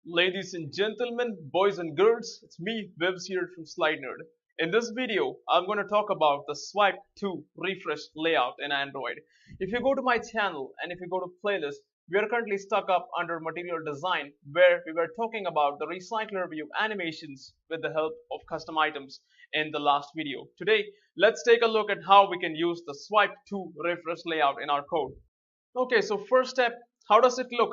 Ladies and gentlemen, boys and girls, it's me, Vivs here from Slide Nerd. In this video, I'm going to talk about the swipe to refresh layout in Android. If you go to my channel and if you go to playlist, we are currently stuck up under material design where we were talking about the recycler view animations with the help of custom items in the last video. Today, let's take a look at how we can use the swipe to refresh layout in our code. Okay, so first step, how does it look?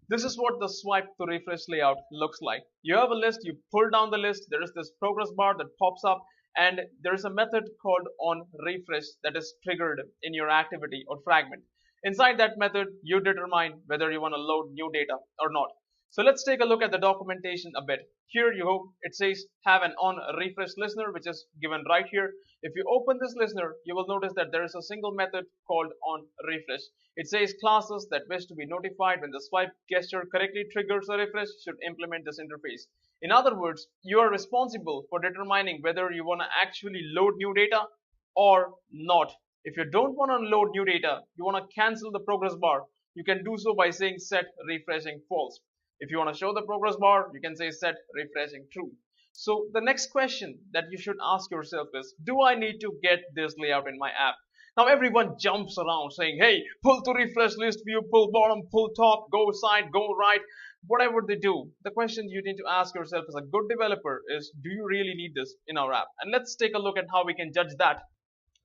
This is what the swipe to refresh layout looks like. You have a list, you pull down the list, there is this progress bar that pops up, and there is a method called on refresh that is triggered in your activity or fragment. Inside that method, you determine whether you want to load new data or not. So let's take a look at the documentation a bit. Here you go, it says have an on refresh listener, which is given right here. If you open this listener, you will notice that there is a single method called on refresh. It says classes that wish to be notified when the swipe gesture correctly triggers a refresh should implement this interface. In other words, you are responsible for determining whether you want to actually load new data or not. If you don't want to load new data, you want to cancel the progress bar, you can do so by saying set refreshing false. If you want to show the progress bar, you can say set refreshing true. So the next question that you should ask yourself is, do I need to get this layout in my app? Now everyone jumps around saying, hey, pull to refresh list view, pull bottom, pull top, go side, go right, whatever they do. The question you need to ask yourself as a good developer is, do you really need this in our app? And let's take a look at how we can judge that.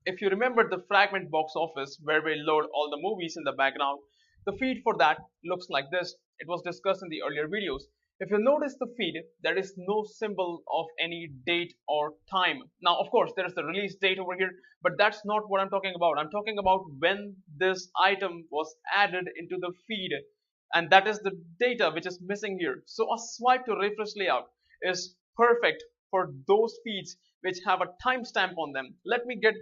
If you remember the fragment box office where we load all the movies in the background, the feed for that looks like this. It was discussed in the earlier videos. If you notice the feed, there is no symbol of any date or time. Now, of course, there is the release date over here, but that's not what I'm talking about. I'm talking about when this item was added into the feed, and that is the data which is missing here. So a swipe to refresh layout is perfect for those feeds which have a timestamp on them. Let me get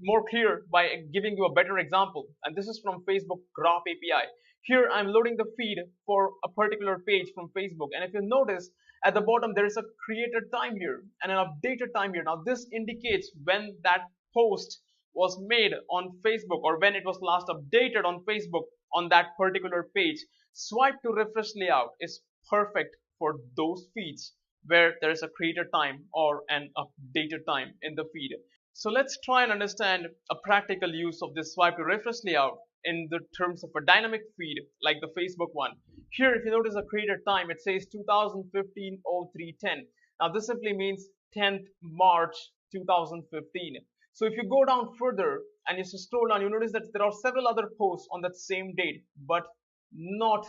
more clear by giving you a better example, and this is from Facebook Graph API. Here I'm loading the feed for a particular page from Facebook, and if you notice at the bottom there is a created time here and an updated time here. Now this indicates when that post was made on Facebook or when it was last updated on Facebook on that particular page. Swipe to refresh layout is perfect for those feeds where there is a created time or an updated time in the feed. So let's try and understand a practical use of this swipe to refresh layout in the terms of a dynamic feed like the Facebook one. Here, if you notice a created time, it says 2015 0310. Now this simply means 10th March 2015. So if you go down further and you scroll down, you notice that there are several other posts on that same date, but not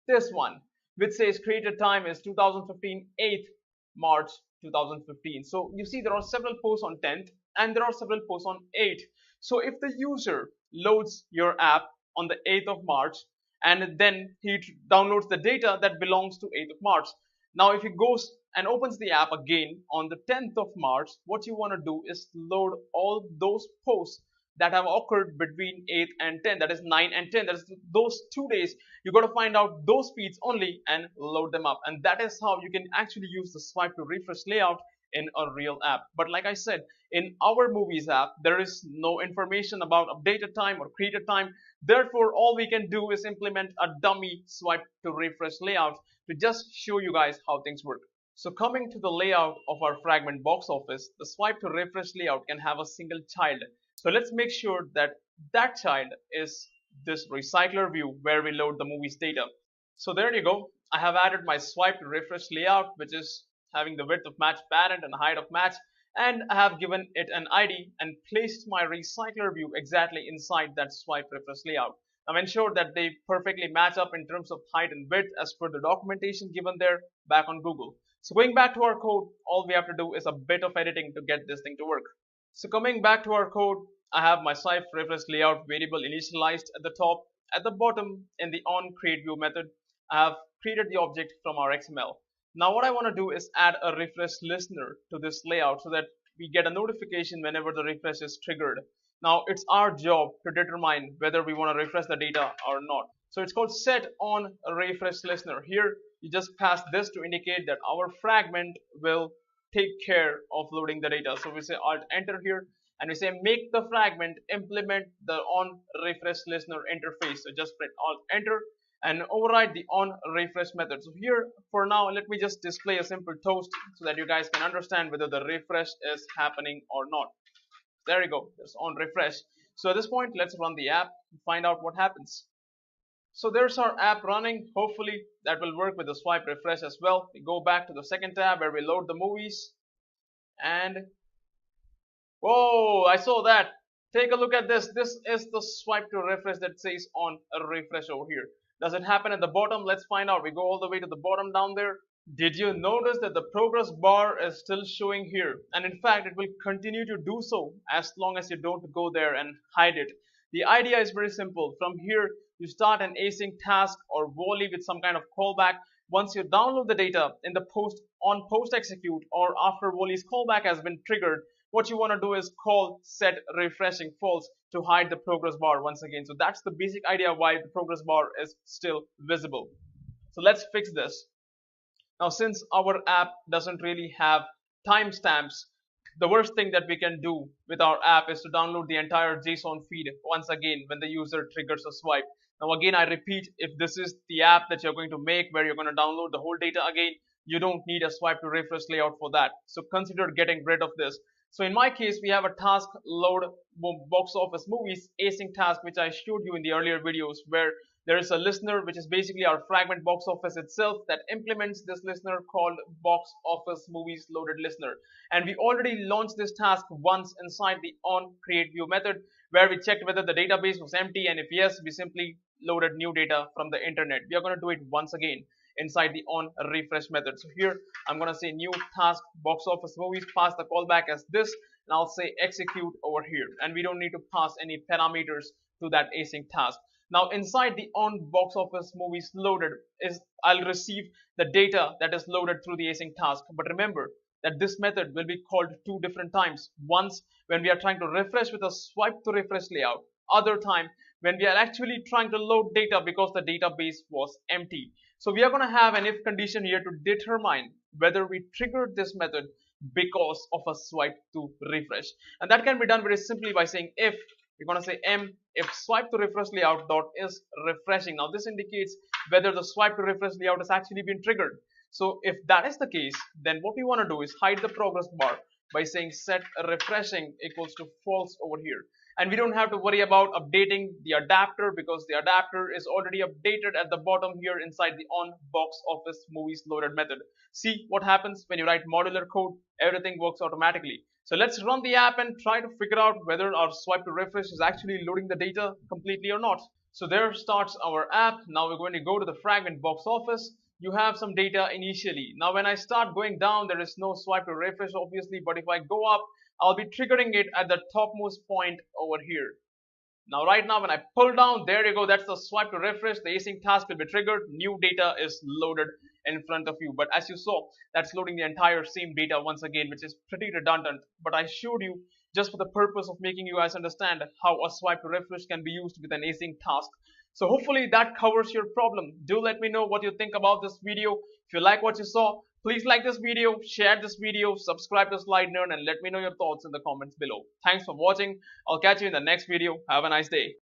this one, which says created time is 2015 8th March 2015. So you see there are several posts on 10th and there are several posts on 8th. So if the user loads your app on the 8th of March and then he downloads the data that belongs to 8th of March. Now if he goes and opens the app again on the 10th of March, what you want to do is load all those posts that have occurred between 8 and 10, that is 9 and 10, that is those 2 days. You got to find out those feeds only and load them up, and that is how you can actually use the swipe to refresh layout in a real app. But like I said, in our movies app there is no information about updated time or created time. Therefore all we can do is implement a dummy swipe to refresh layout to just show you guys how things work. So coming to the layout of our fragment box office, the swipe to refresh layout can have a single child. So let's make sure that that child is this recycler view where we load the movie's data. So there you go. I have added my swipe to refresh layout, which is having the width of match parent and height of match, and I have given it an ID and placed my recycler view exactly inside that swipe refresh layout. I've ensured that they perfectly match up in terms of height and width as per the documentation given there back on Google. So going back to our code, all we have to do is a bit of editing to get this thing to work. So coming back to our code, I have my swipe refresh layout variable initialized at the top. At the bottom, in the on create view method, I have created the object from our XML. Now what I want to do is add a refresh listener to this layout so that we get a notification whenever the refresh is triggered. Now it's our job to determine whether we want to refresh the data or not. So it's called set on refresh listener. Here you just pass this to indicate that our fragment will take care of loading the data. So we say alt enter here and we say make the fragment implement the on refresh listener interface. So just press alt enter and override the on refresh method. So here for now, let me just display a simple toast so that you guys can understand whether the refresh is happening or not. There you go, it's on refresh. So at this point, let's run the app and find out what happens. So there's our app running. Hopefully that will work with the swipe refresh as well. We go back to the second tab where we load the movies, and whoa, I saw that. Take a look at this. This is the swipe to refresh that says on a refresh over here. Does it happen at the bottom? Let's find out. We go all the way to the bottom down there. Did you notice that the progress bar is still showing here? And in fact, it will continue to do so as long as you don't go there and hide it. The idea is very simple. From here, you start an async task or volley with some kind of callback. Once you download the data in the post execute or after volley's callback has been triggered, what you want to do is call set refreshing false to hide the progress bar once again. So that's the basic idea why the progress bar is still visible. So let's fix this. Now, since our app doesn't really have timestamps, the worst thing that we can do with our app is to download the entire JSON feed once again when the user triggers a swipe. Now again, I repeat, if this is the app that you're going to make where you're going to download the whole data again, you don't need a swipe to refresh layout for that. So consider getting rid of this. So in my case, we have a task load box office movies async task, which I showed you in the earlier videos, where there is a listener, which is basically our fragment box office itself, that implements this listener called box office movies loaded listener. And we already launched this task once inside the on create view method, where we checked whether the database was empty, and if yes, we simply loaded new data from the internet. We are going to do it once again inside the on refresh method. So here I'm going to say new task box office movies, pass the callback as this, and I'll say execute over here, and we don't need to pass any parameters to that async task. Now inside the on box office movies loaded is I'll receive the data that is loaded through the async task. But remember that this method will be called two different times. Once when we are trying to refresh with a swipe to refresh layout, other time when we are actually trying to load data because the database was empty. So we are going to have an if condition here to determine whether we triggered this method because of a swipe to refresh. And that can be done very simply by saying if. We're going to say if swipe to refresh layout dot is refreshing. Now this indicates whether the swipe to refresh layout has actually been triggered. So if that is the case, then what we want to do is hide the progress bar by saying set refreshing equals to false over here. And we don't have to worry about updating the adapter because the adapter is already updated at the bottom here inside the on box office movies loaded method. See what happens when you write modular code, everything works automatically. So let's run the app and try to figure out whether our swipe to refresh is actually loading the data completely or not. So there starts our app. Now we're going to go to the fragment box office. You have some data initially. Now when I start going down, there is no swipe to refresh obviously, but if I go up, I'll be triggering it at the topmost point over here. Now right now when I pull down, there you go, that's the swipe to refresh, the async task will be triggered, new data is loaded in front of you. But as you saw, that's loading the entire same data once again, which is pretty redundant. But I showed you just for the purpose of making you guys understand how a swipe to refresh can be used with an async task. So hopefully that covers your problem. Do let me know what you think about this video. If you like what you saw, please like this video, share this video, subscribe to Slide Nerd, and let me know your thoughts in the comments below. Thanks for watching. I'll catch you in the next video. Have a nice day.